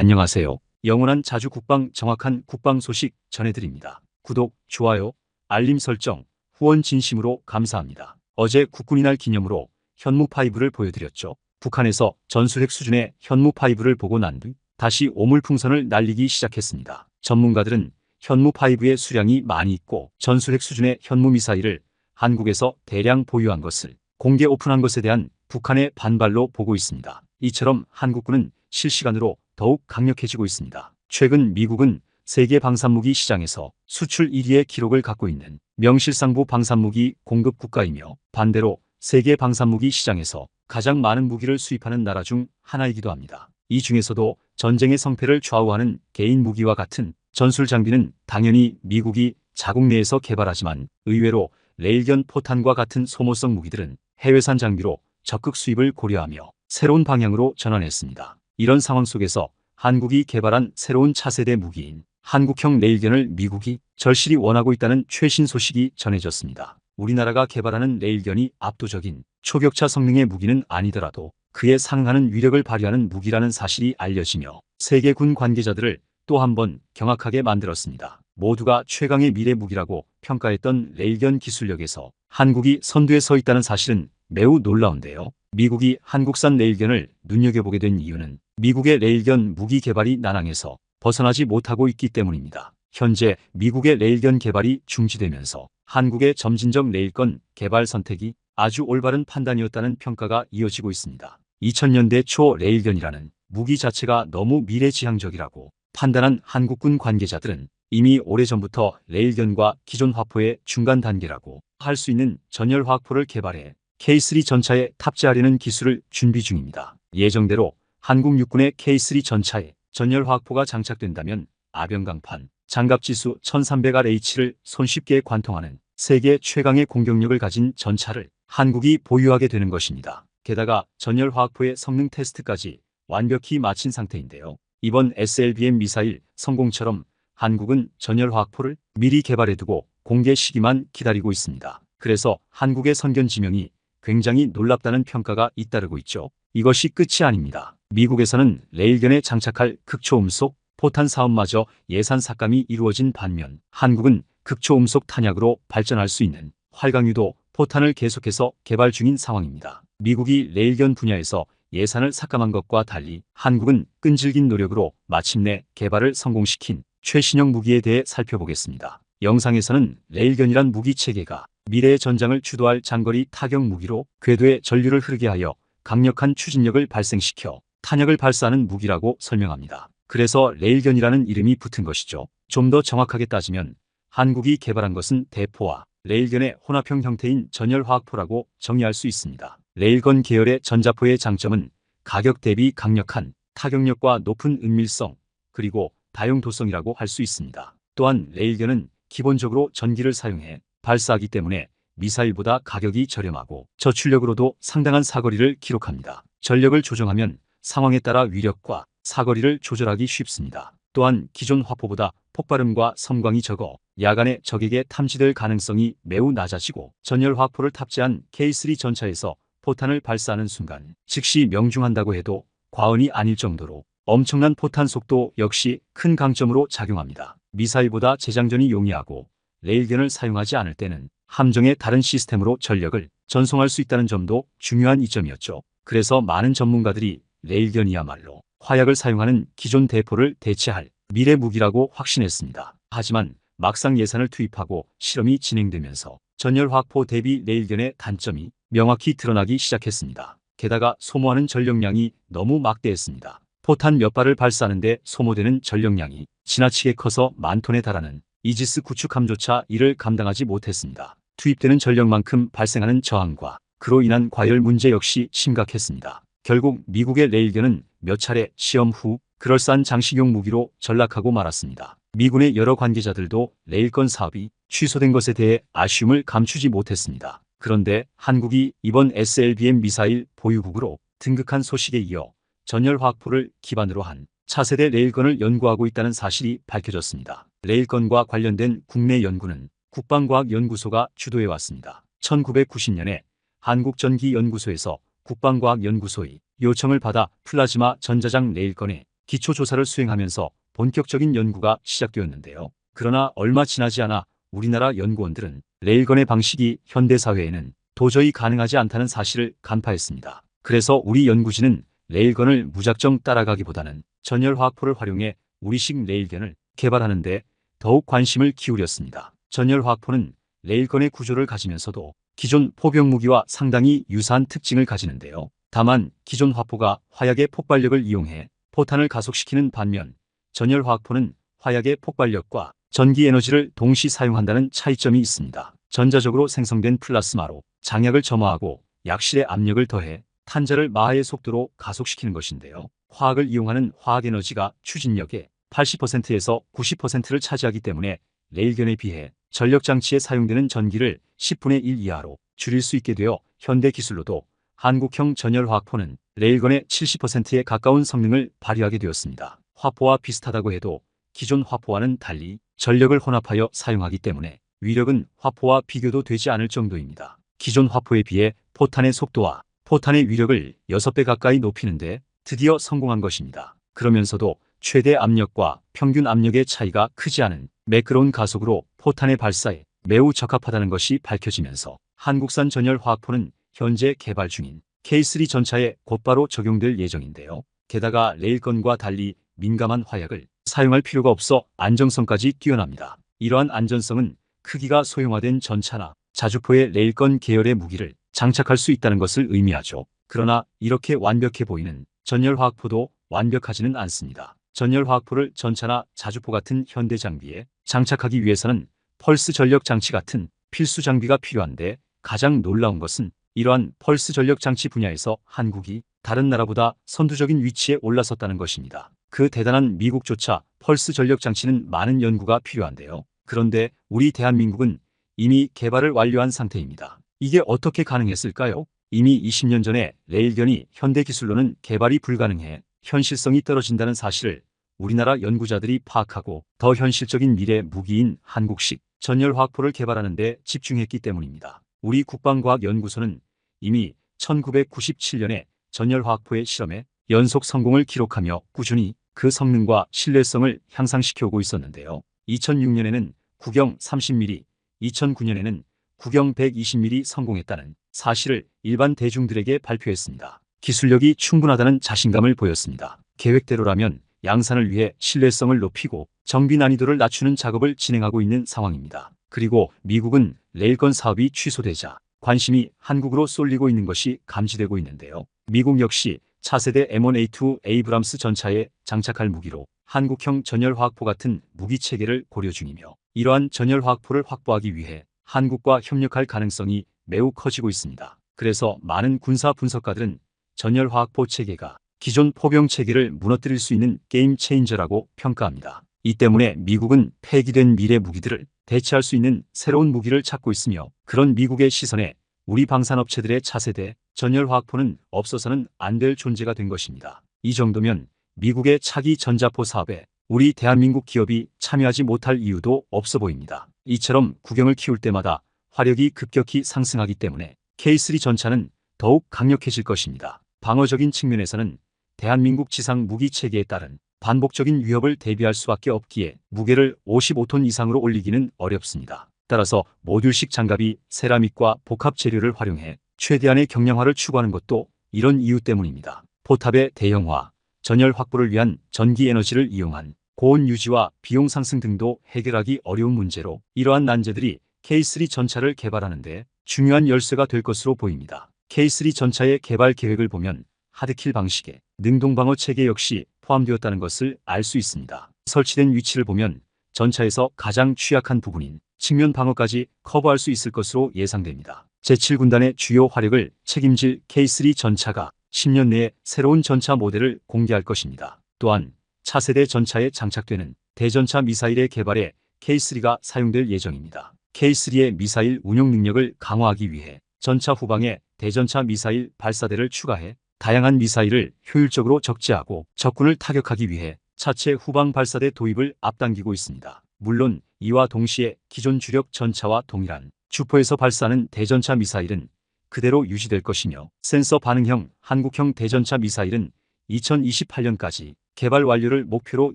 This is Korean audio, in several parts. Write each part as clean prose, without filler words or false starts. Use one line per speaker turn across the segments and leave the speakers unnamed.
안녕하세요. 영원한 자주 국방 정확한 국방 소식 전해드립니다. 구독, 좋아요, 알림 설정, 후원 진심으로 감사합니다. 어제 국군의 날 기념으로 현무5를 보여드렸죠. 북한에서 전술핵 수준의 현무5를 보고 난 뒤 다시 오물풍선을 날리기 시작했습니다. 전문가들은 현무5의 수량이 많이 있고 전술핵 수준의 현무미사일을 한국에서 대량 보유한 것을 공개 오픈한 것에 대한 북한의 반발로 보고 있습니다. 이처럼 한국군은 실시간으로 더욱 강력해지고 있습니다. 최근 미국은 세계 방산무기 시장에서 수출 1위의 기록을 갖고 있는 명실상부 방산무기 공급 국가이며 반대로 세계 방산무기 시장에서 가장 많은 무기를 수입하는 나라 중 하나이기도 합니다. 이 중에서도 전쟁의 성패를 좌우하는 개인 무기와 같은 전술 장비는 당연히 미국이 자국 내에서 개발하지만 의외로 레일건 포탄과 같은 소모성 무기들은 해외산 장비로 적극 수입을 고려하며 새로운 방향으로 전환했습니다. 이런 상황 속에서 한국이 개발한 새로운 차세대 무기인 한국형 레일건을 미국이 절실히 원하고 있다는 최신 소식이 전해졌습니다. 우리나라가 개발하는 레일건이 압도적인 초격차 성능의 무기는 아니더라도 그에 상응하는 위력을 발휘하는 무기라는 사실이 알려지며 세계 군 관계자들을 또 한 번 경악하게 만들었습니다. 모두가 최강의 미래 무기라고 평가했던 레일건 기술력에서 한국이 선두에 서 있다는 사실은 매우 놀라운데요. 미국이 한국산 레일건을 눈여겨보게 된 이유는 미국의 레일건 무기 개발이 난항에서 벗어나지 못하고 있기 때문입니다. 현재 미국의 레일건 개발이 중지되면서 한국의 점진적 레일건 개발 선택이 아주 올바른 판단이었다는 평가가 이어지고 있습니다. 2000년대 초 레일건이라는 무기 자체가 너무 미래지향적이라고 판단한 한국군 관계자들은 이미 오래전부터 레일건과 기존 화포의 중간 단계라고 할 수 있는 전열화학포를 개발해 K3 전차에 탑재하려는 기술을 준비 중입니다. 예정대로 한국 육군의 K3 전차에 전열화학포가 장착된다면 아병강판, 장갑지수 1300RH를 손쉽게 관통하는 세계 최강의 공격력을 가진 전차를 한국이 보유하게 되는 것입니다. 게다가 전열화학포의 성능 테스트까지 완벽히 마친 상태인데요. 이번 SLBM 미사일 성공처럼 한국은 전열화학포를 미리 개발해두고 공개 시기만 기다리고 있습니다. 그래서 한국의 선견 지명이 굉장히 놀랍다는 평가가 잇따르고 있죠. 이것이 끝이 아닙니다. 미국에서는 레일건에 장착할 극초음속 포탄 사업마저 예산 삭감이 이루어진 반면 한국은 극초음속 탄약으로 발전할 수 있는 활강유도 포탄을 계속해서 개발 중인 상황입니다. 미국이 레일건 분야에서 예산을 삭감한 것과 달리 한국은 끈질긴 노력으로 마침내 개발을 성공시킨 최신형 무기에 대해 살펴보겠습니다. 영상에서는 레일건이란 무기 체계가 미래의 전장을 주도할 장거리 타격 무기로 궤도에 전류를 흐르게 하여 강력한 추진력을 발생시켜 탄약을 발사하는 무기라고 설명합니다. 그래서 레일건이라는 이름이 붙은 것이죠. 좀 더 정확하게 따지면 한국이 개발한 것은 대포와 레일건의 혼합형 형태인 전열화학포라고 정의할 수 있습니다. 레일건 계열의 전자포의 장점은 가격 대비 강력한 타격력과 높은 은밀성 그리고 다용도성이라고 할 수 있습니다. 또한 레일건은 기본적으로 전기를 사용해 발사하기 때문에 미사일보다 가격이 저렴하고 저출력으로도 상당한 사거리를 기록합니다. 전력을 조정하면 상황에 따라 위력과 사거리를 조절하기 쉽습니다. 또한 기존 화포보다 폭발음과 섬광이 적어 야간에 적에게 탐지될 가능성이 매우 낮아지고 전열화포를 탑재한 K3 전차에서 포탄을 발사하는 순간 즉시 명중한다고 해도 과언이 아닐 정도로 엄청난 포탄 속도 역시 큰 강점으로 작용합니다. 미사일보다 재장전이 용이하고 레일건을 사용하지 않을 때는 함정의 다른 시스템으로 전력을 전송할 수 있다는 점도 중요한 이점이었죠. 그래서 많은 전문가들이 레일건이야말로 화약을 사용하는 기존 대포를 대체할 미래 무기라고 확신했습니다. 하지만 막상 예산을 투입하고 실험이 진행되면서 전열화학포 대비 레일건의 단점이 명확히 드러나기 시작했습니다. 게다가 소모하는 전력량이 너무 막대했습니다. 포탄 몇 발을 발사하는데 소모되는 전력량이 지나치게 커서 만 톤에 달하는 이지스 구축함조차 이를 감당하지 못했습니다. 투입되는 전력만큼 발생하는 저항과 그로 인한 과열 문제 역시 심각했습니다. 결국 미국의 레일건은 몇 차례 시험 후 그럴싸한 장식용 무기로 전락하고 말았습니다. 미군의 여러 관계자들도 레일건 사업이 취소된 것에 대해 아쉬움을 감추지 못했습니다. 그런데 한국이 이번 SLBM 미사일 보유국으로 등극한 소식에 이어 전열화학포를 기반으로 한 차세대 레일건을 연구하고 있다는 사실이 밝혀졌습니다. 레일건과 관련된 국내 연구는 국방과학연구소가 주도해왔습니다. 1990년에 한국전기연구소에서 국방과학연구소의 요청을 받아 플라즈마 전자장 레일건의 기초조사를 수행하면서 본격적인 연구가 시작되었는데요. 그러나 얼마 지나지 않아 우리나라 연구원들은 레일건의 방식이 현대사회에는 도저히 가능하지 않다는 사실을 간파했습니다. 그래서 우리 연구진은 레일건을 무작정 따라가기보다는 전열화학포를 활용해 우리식 레일건을 개발하는 데 더욱 관심을 기울였습니다. 전열화학포는 레일건의 구조를 가지면서도 기존 포병무기와 상당히 유사한 특징을 가지는데요. 다만 기존 화포가 화약의 폭발력을 이용해 포탄을 가속시키는 반면 전열화학포는 화약의 폭발력과 전기 에너지를 동시 사용한다는 차이점이 있습니다. 전자적으로 생성된 플라스마로 장약을 점화하고 약실의 압력을 더해 탄자를 마하의 속도로 가속시키는 것인데요. 화학을 이용하는 화학에너지가 추진력의 80%에서 90%를 차지하기 때문에 레일건에 비해 전력장치에 사용되는 전기를 10분의 1 이하로 줄일 수 있게 되어 현대 기술로도 한국형 전열화학포는 레일건의 70%에 가까운 성능을 발휘하게 되었습니다. 화포와 비슷하다고 해도 기존 화포와는 달리 전력을 혼합하여 사용하기 때문에 위력은 화포와 비교도 되지 않을 정도입니다. 기존 화포에 비해 포탄의 속도와 포탄의 위력을 6배 가까이 높이는데 드디어 성공한 것입니다. 그러면서도 최대 압력과 평균 압력의 차이가 크지 않은 매끄러운 가속으로 포탄의 발사에 매우 적합하다는 것이 밝혀지면서 한국산 전열화학포는 현재 개발 중인 K3 전차에 곧바로 적용될 예정인데요. 게다가 레일건과 달리 민감한 화약을 사용할 필요가 없어 안정성까지 뛰어납니다. 이러한 안전성은 크기가 소형화된 전차나 자주포의 레일건 계열의 무기를 장착할 수 있다는 것을 의미하죠. 그러나 이렇게 완벽해 보이는 전열화학포도 완벽하지는 않습니다. 전열화학포를 전차나 자주포 같은 현대 장비에 장착하기 위해서는 펄스 전력 장치 같은 필수 장비가 필요한데 가장 놀라운 것은 이러한 펄스 전력 장치 분야에서 한국이 다른 나라보다 선두적인 위치에 올라섰다는 것입니다. 그 대단한 미국조차 펄스 전력 장치는 많은 연구가 필요한데요. 그런데 우리 대한민국은 이미 개발을 완료한 상태입니다. 이게 어떻게 가능했을까요? 이미 20년 전에 레일건이 현대 기술로는 개발이 불가능해 현실성이 떨어진다는 사실을 우리나라 연구자들이 파악하고 더 현실적인 미래 무기인 한국식 전열화학포를 개발하는 데 집중했기 때문입니다. 우리 국방과학연구소는 이미 1997년에 전열화학포의 실험에 연속 성공을 기록하며 꾸준히 그 성능과 신뢰성을 향상시켜오고 있었는데요. 2006년에는 구경 30mm, 2009년에는 구경 120mm 성공했다는 사실을 일반 대중들에게 발표했습니다. 기술력이 충분하다는 자신감을 보였습니다. 계획대로라면 양산을 위해 신뢰성을 높이고 정비 난이도를 낮추는 작업을 진행하고 있는 상황입니다. 그리고 미국은 레일건 사업이 취소되자 관심이 한국으로 쏠리고 있는 것이 감지되고 있는데요. 미국 역시 차세대 M1A2 에이브람스 전차에 장착할 무기로 한국형 전열화학포 같은 무기체계를 고려 중이며 이러한 전열화학포를 확보하기 위해 한국과 협력할 가능성이 매우 커지고 있습니다. 그래서 많은 군사 분석가들은 전열화학포 체계가 기존 포병 체계를 무너뜨릴 수 있는 게임 체인저라고 평가합니다. 이 때문에 미국은 폐기된 미래 무기들을 대체할 수 있는 새로운 무기를 찾고 있으며 그런 미국의 시선에 우리 방산업체들의 차세대 전열화학포는 없어서는 안 될 존재가 된 것입니다. 이 정도면 미국의 차기 전자포 사업에 우리 대한민국 기업이 참여하지 못할 이유도 없어 보입니다. 이처럼 국영을 키울 때마다 화력이 급격히 상승하기 때문에 K3 전차는 더욱 강력해질 것입니다. 방어적인 측면에서는 대한민국 지상 무기 체계에 따른 반복적인 위협을 대비할 수밖에 없기에 무게를 55톤 이상으로 올리기는 어렵습니다. 따라서 모듈식 장갑이 세라믹과 복합 재료를 활용해 최대한의 경량화를 추구하는 것도 이런 이유 때문입니다. 포탑의 대형화, 전열 확보를 위한 전기 에너지를 이용한 고온 유지와 비용 상승 등도 해결하기 어려운 문제로 이러한 난제들이 K3 전차를 개발하는 데 중요한 열쇠가 될 것으로 보입니다. K3 전차의 개발 계획을 보면 하드킬 방식의 능동방어 체계 역시 포함되었다는 것을 알 수 있습니다. 설치된 위치를 보면 전차에서 가장 취약한 부분인 측면 방어까지 커버할 수 있을 것으로 예상됩니다. 제7군단의 주요 화력을 책임질 K3 전차가 10년 내에 새로운 전차 모델을 공개할 것입니다. 또한 차세대 전차에 장착되는 대전차 미사일의 개발에 K3가 사용될 예정입니다. K3의 미사일 운용 능력을 강화하기 위해 전차 후방에 대전차 미사일 발사대를 추가해 다양한 미사일을 효율적으로 적재하고 적군을 타격하기 위해 차체 후방 발사대 도입을 앞당기고 있습니다. 물론 이와 동시에 기존 주력 전차와 동일한 주포에서 발사하는 대전차 미사일은 그대로 유지될 것이며 센서 반응형 한국형 대전차 미사일은 2028년까지 개발 완료를 목표로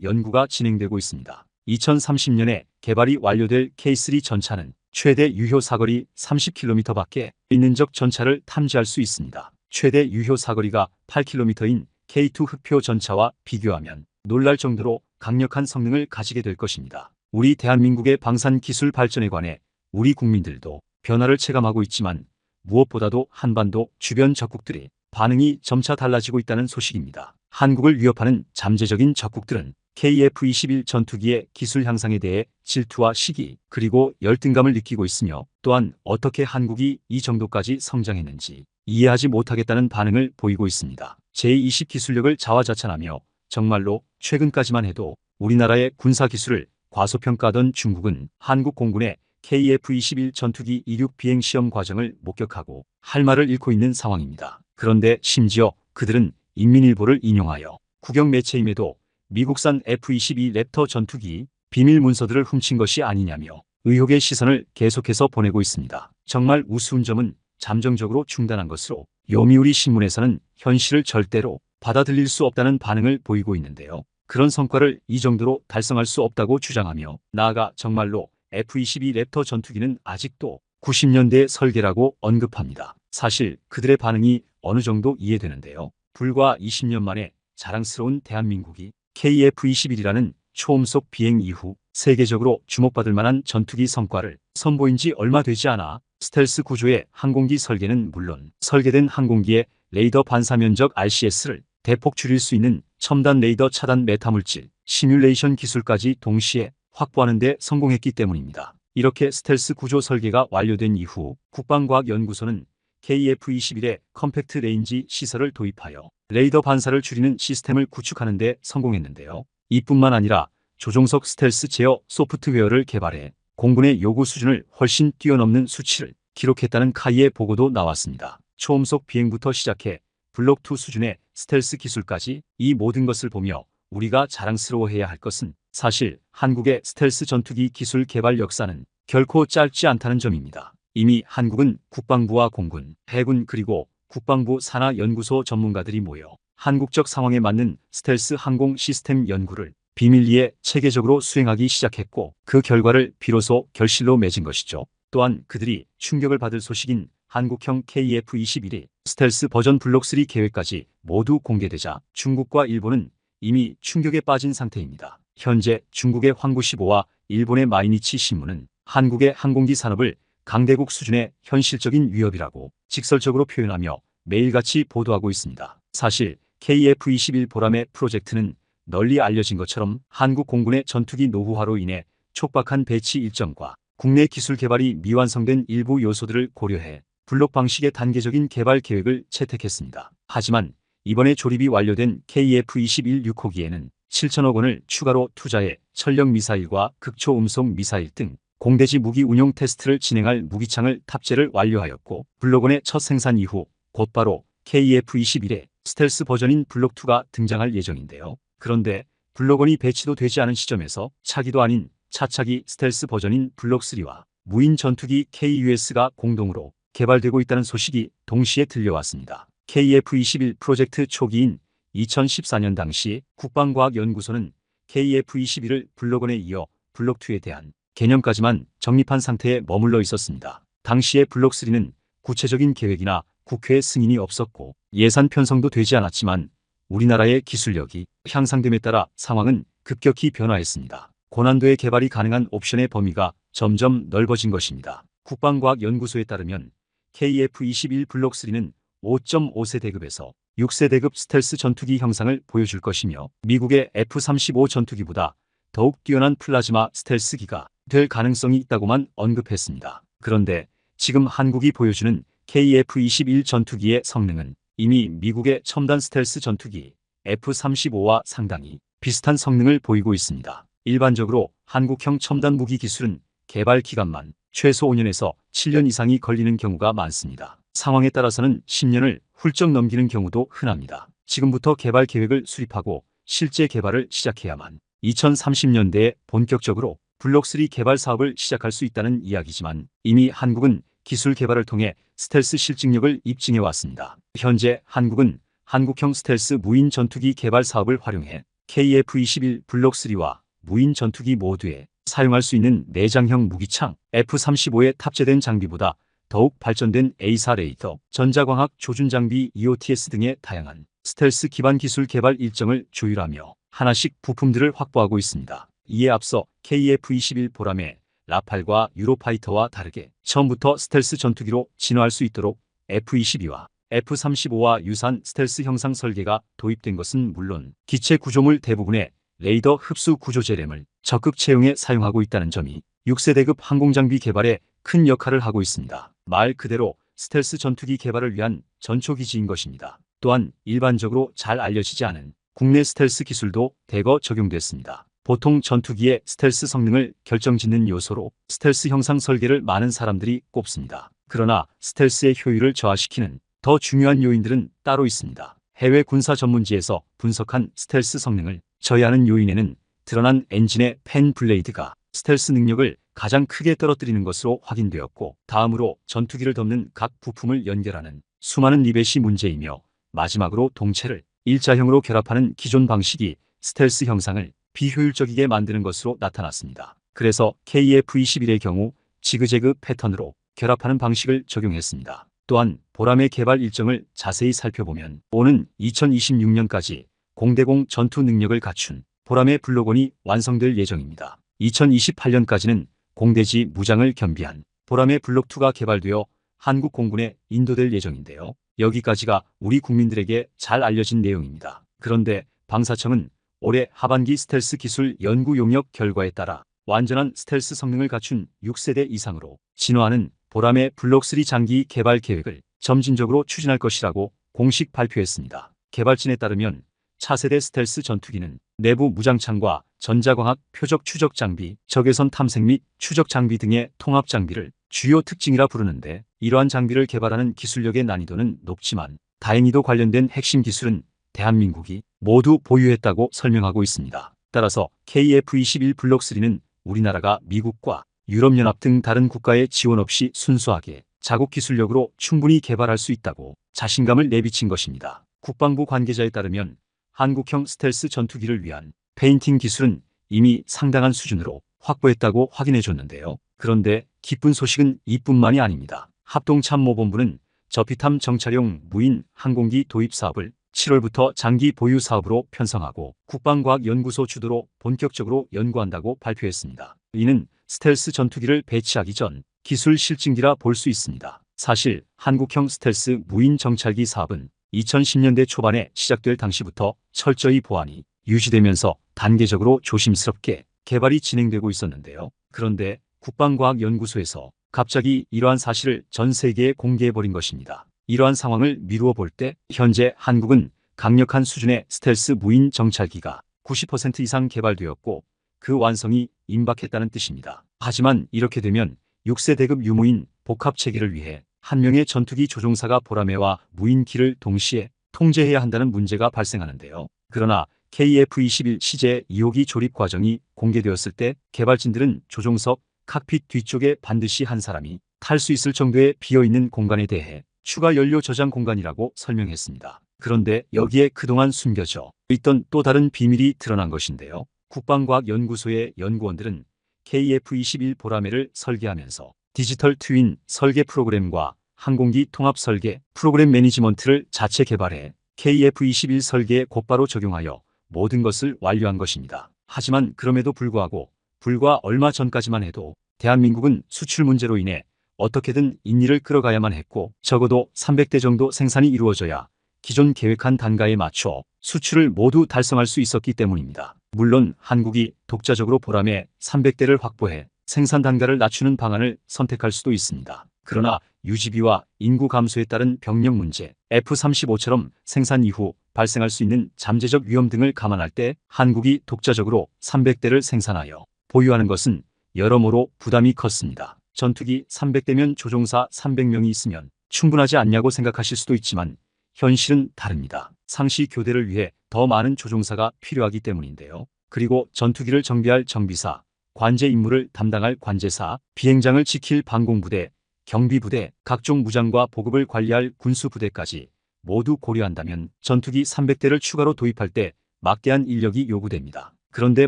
연구가 진행되고 있습니다. 2030년에 개발이 완료될 K3 전차는 최대 유효 사거리 30km 밖에 있는 적 전차를 탐지할 수 있습니다. 최대 유효 사거리가 8km인 K2 흑표 전차와 비교하면 놀랄 정도로 강력한 성능을 가지게 될 것입니다. 우리 대한민국의 방산 기술 발전에 관해 우리 국민들도 변화를 체감하고 있지만 무엇보다도 한반도 주변 적국들의 반응이 점차 달라지고 있다는 소식입니다. 한국을 위협하는 잠재적인 적국들은 KF-21 전투기의 기술 향상에 대해 질투와 시기 그리고 열등감을 느끼고 있으며 또한 어떻게 한국이 이 정도까지 성장했는지 이해하지 못하겠다는 반응을 보이고 있습니다. 제20 기술력을 자화자찬하며 정말로 최근까지만 해도 우리나라의 군사기술을 과소평가하던 중국은 한국 공군의 KF-21 전투기 이륙 비행 시험 과정을 목격하고 할 말을 잃고 있는 상황입니다. 그런데 심지어 그들은 인민일보를 인용하여 국영 매체임에도 미국산 F-22 랩터 전투기 비밀 문서들을 훔친 것이 아니냐며 의혹의 시선을 계속해서 보내고 있습니다. 정말 우스운 점은 잠정적으로 중단한 것으로 요미우리 신문에서는 현실을 절대로 받아들일 수 없다는 반응을 보이고 있는데요. 그런 성과를 이 정도로 달성할 수 없다고 주장하며 나아가 정말로 F-22 랩터 전투기는 아직도 90년대 설계라고 언급합니다. 사실 그들의 반응이 어느 정도 이해되는데요. 불과 20년 만에 자랑스러운 대한민국이 KF-21이라는 초음속 비행 이후 세계적으로 주목받을 만한 전투기 성과를 선보인 지 얼마 되지 않아 스텔스 구조의 항공기 설계는 물론 설계된 항공기의 레이더 반사 면적 RCS를 대폭 줄일 수 있는 첨단 레이더 차단 메타물질 시뮬레이션 기술까지 동시에 확보하는 데 성공했기 때문입니다. 이렇게 스텔스 구조 설계가 완료된 이후 국방과학연구소는 KF-21의 컴팩트 레인지 시설을 도입하여 레이더 반사를 줄이는 시스템을 구축하는 데 성공했는데요. 이뿐만 아니라 조종석 스텔스 제어 소프트웨어를 개발해 공군의 요구 수준을 훨씬 뛰어넘는 수치를 기록했다는 카이의 보고도 나왔습니다. 초음속 비행부터 시작해 블록2 수준의 스텔스 기술까지 이 모든 것을 보며 우리가 자랑스러워해야 할 것은 사실 한국의 스텔스 전투기 기술 개발 역사는 결코 짧지 않다는 점입니다. 이미 한국은 국방부와 공군, 해군 그리고 국방부 산하연구소 전문가들이 모여 한국적 상황에 맞는 스텔스 항공 시스템 연구를 비밀리에 체계적으로 수행하기 시작했고 그 결과를 비로소 결실로 맺은 것이죠. 또한 그들이 충격을 받을 소식인 한국형 KF-21이 스텔스 버전 블록3 계획까지 모두 공개되자 중국과 일본은 이미 충격에 빠진 상태입니다. 현재 중국의 황구15와 일본의 마이니치 신문은 한국의 항공기 산업을 강대국 수준의 현실적인 위협이라고 직설적으로 표현하며 매일같이 보도하고 있습니다. 사실 KF-21 보람의 프로젝트는 널리 알려진 것처럼 한국 공군의 전투기 노후화로 인해 촉박한 배치 일정과 국내 기술 개발이 미완성된 일부 요소들을 고려해 블록 방식의 단계적인 개발 계획을 채택했습니다. 하지만 이번에 조립이 완료된 KF-21 6호기에는 7천억 원을 추가로 투자해 천령 미사일과 극초음속 미사일 등 공대지 무기 운용 테스트를 진행할 무기창을 탑재를 완료하였고 블록1의 첫 생산 이후 곧바로 KF-21의 스텔스 버전인 블록2가 등장할 예정인데요. 그런데 블록1이 배치도 되지 않은 시점에서 차기도 아닌 차차기 스텔스 버전인 블록3와 무인 전투기 KUS가 공동으로 개발되고 있다는 소식이 동시에 들려왔습니다. KF-21 프로젝트 초기인 2014년 당시 국방과학연구소는 KF-21을 블록1에 이어 블록2에 대한 개념까지만 정립한 상태에 머물러 있었습니다. 당시의 블록3는 구체적인 계획이나 국회 승인이 없었고 예산 편성도 되지 않았지만 우리나라의 기술력이 향상됨에 따라 상황은 급격히 변화했습니다. 고난도의 개발이 가능한 옵션의 범위가 점점 넓어진 것입니다. 국방과학연구소에 따르면 KF-21 블록3는 5.5세대급에서 6세대급 스텔스 전투기 형상을 보여줄 것이며 미국의 F-35 전투기보다 더욱 뛰어난 플라즈마 스텔스기가 될 가능성이 있다고만 언급했습니다. 그런데 지금 한국이 보여주는 KF-21 전투기의 성능은 이미 미국의 첨단 스텔스 전투기 F-35와 상당히 비슷한 성능을 보이고 있습니다. 일반적으로 한국형 첨단 무기 기술은 개발 기간만 최소 5년에서 7년 이상이 걸리는 경우가 많습니다. 상황에 따라서는 10년을 훌쩍 넘기는 경우도 흔합니다. 지금부터 개발 계획을 수립하고 실제 개발을 시작해야만 2030년대에 본격적으로 블록3 개발 사업을 시작할 수 있다는 이야기지만 이미 한국은 기술 개발을 통해 스텔스 실증력을 입증해 왔습니다. 현재 한국은 한국형 스텔스 무인 전투기 개발 사업을 활용해 KF-21 블록3와 무인 전투기 모두에 사용할 수 있는 내장형 무기창 F-35에 탑재된 장비보다 더욱 발전된 A4 레이더, 전자광학 조준 장비 EOTS 등의 다양한 스텔스 기반 기술 개발 일정을 조율하며 하나씩 부품들을 확보하고 있습니다. 이에 앞서 KF-21 보람의 라팔과 유로파이터와 다르게 처음부터 스텔스 전투기로 진화할 수 있도록 F-22와 F-35와 유사한 스텔스 형상 설계가 도입된 것은 물론 기체 구조물 대부분의 레이더 흡수 구조재램을 적극 채용해 사용하고 있다는 점이 6세대급 항공장비 개발에 큰 역할을 하고 있습니다. 말 그대로 스텔스 전투기 개발을 위한 전초기지인 것입니다. 또한 일반적으로 잘 알려지지 않은 국내 스텔스 기술도 대거 적용됐습니다. 보통 전투기의 스텔스 성능을 결정짓는 요소로 스텔스 형상 설계를 많은 사람들이 꼽습니다. 그러나 스텔스의 효율을 저하시키는 더 중요한 요인들은 따로 있습니다. 해외 군사 전문지에서 분석한 스텔스 성능을 저해하는 요인에는 드러난 엔진의 팬 블레이드가 스텔스 능력을 가장 크게 떨어뜨리는 것으로 확인되었고, 다음으로 전투기를 덮는 각 부품을 연결하는 수많은 리벳이 문제이며, 마지막으로 동체를 일자형으로 결합하는 기존 방식이 스텔스 형상을 비효율적이게 만드는 것으로 나타났습니다. 그래서 KF-21의 경우 지그재그 패턴으로 결합하는 방식을 적용했습니다. 또한 보람의 개발 일정을 자세히 살펴보면 오는 2026년까지 공대공 전투 능력을 갖춘 보람의 블록1이 완성될 예정입니다. 2028년까지는 공대지 무장을 겸비한 보람의 블록2가 개발되어 한국 공군에 인도될 예정인데요. 여기까지가 우리 국민들에게 잘 알려진 내용입니다. 그런데 방사청은 올해 하반기 스텔스 기술 연구 용역 결과에 따라 완전한 스텔스 성능을 갖춘 6세대 이상으로 진화하는 보람의 블록3 장기 개발 계획을 점진적으로 추진할 것이라고 공식 발표했습니다. 개발진에 따르면 차세대 스텔스 전투기는 내부 무장창과 전자광학 표적 추적 장비, 적외선 탐색 및 추적 장비 등의 통합 장비를 주요 특징이라 부르는데, 이러한 장비를 개발하는 기술력의 난이도는 높지만 다행히도 관련된 핵심 기술은 대한민국이 모두 보유했다고 설명하고 있습니다. 따라서 KF-21 블록3는 우리나라가 미국과 유럽연합 등 다른 국가의 지원 없이 순수하게 자국 기술력으로 충분히 개발할 수 있다고 자신감을 내비친 것입니다. 국방부 관계자에 따르면 한국형 스텔스 전투기를 위한 페인팅 기술은 이미 상당한 수준으로 확보했다고 확인해줬는데요. 그런데 기쁜 소식은 이뿐만이 아닙니다. 합동참모본부는 저피탐 정찰용 무인 항공기 도입 사업을 7월부터 장기 보유 사업으로 편성하고 국방과학연구소 주도로 본격적으로 연구한다고 발표했습니다. 이는 스텔스 전투기를 배치하기 전 기술 실증기라 볼 수 있습니다. 사실 한국형 스텔스 무인 정찰기 사업은 2010년대 초반에 시작될 당시부터 철저히 보안이 유지되면서 단계적으로 조심스럽게 개발이 진행되고 있었는데요. 그런데 국방과학연구소에서 갑자기 이러한 사실을 전 세계에 공개해버린 것입니다. 이러한 상황을 미루어 볼 때 현재 한국은 강력한 수준의 스텔스 무인 정찰기가 90% 이상 개발되었고 그 완성이 임박했다는 뜻입니다. 하지만 이렇게 되면 6세대급 유무인 복합체계를 위해 한 명의 전투기 조종사가 보라매와 무인기를 동시에 통제해야 한다는 문제가 발생하는데요. 그러나 KF-21 시제 2호기 조립 과정이 공개되었을 때 개발진들은 조종석 칵핏 뒤쪽에 반드시 한 사람이 탈 수 있을 정도의 비어있는 공간에 대해 추가 연료 저장 공간이라고 설명했습니다. 그런데 여기에 그동안 숨겨져 있던 또 다른 비밀이 드러난 것인데요. 국방과학연구소의 연구원들은 KF-21 보라매를 설계하면서 디지털 트윈 설계 프로그램과 항공기 통합 설계 프로그램 매니지먼트를 자체 개발해 KF-21 설계에 곧바로 적용하여 모든 것을 완료한 것입니다. 하지만 그럼에도 불구하고 불과 얼마 전까지만 해도 대한민국은 수출 문제로 인해 어떻게든 인리를 끌어가야만 했고 적어도 300대 정도 생산이 이루어져야 기존 계획한 단가에 맞춰 수출을 모두 달성할 수 있었기 때문입니다. 물론 한국이 독자적으로 보라매 300대를 확보해 생산 단가를 낮추는 방안을 선택할 수도 있습니다. 그러나 유지비와 인구 감소에 따른 병력 문제, F-35처럼 생산 이후 발생할 수 있는 잠재적 위험 등을 감안할 때 한국이 독자적으로 300대를 생산하여 보유하는 것은 여러모로 부담이 컸습니다. 전투기 300대면 조종사 300명이 있으면 충분하지 않냐고 생각하실 수도 있지만 현실은 다릅니다. 상시 교대를 위해 더 많은 조종사가 필요하기 때문인데요. 그리고 전투기를 정비할 정비사, 관제 임무를 담당할 관제사, 비행장을 지킬 방공부대, 경비부대, 각종 무장과 보급을 관리할 군수부대까지 모두 고려한다면 전투기 300대를 추가로 도입할 때 막대한 인력이 요구됩니다. 그런데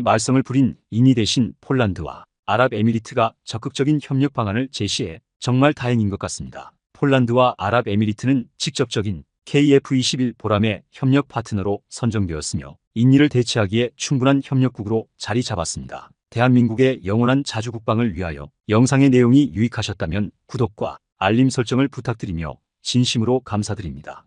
말썽을 부린 인이 대신 폴란드와 아랍에미리트가 적극적인 협력 방안을 제시해 정말 다행인 것 같습니다. 폴란드와 아랍에미리트는 직접적인 KF-21 보람의 협력 파트너로 선정되었으며 인리를 대체하기에 충분한 협력국으로 자리 잡았습니다. 대한민국의 영원한 자주국방을 위하여 영상의 내용이 유익하셨다면 구독과 알림 설정을 부탁드리며 진심으로 감사드립니다.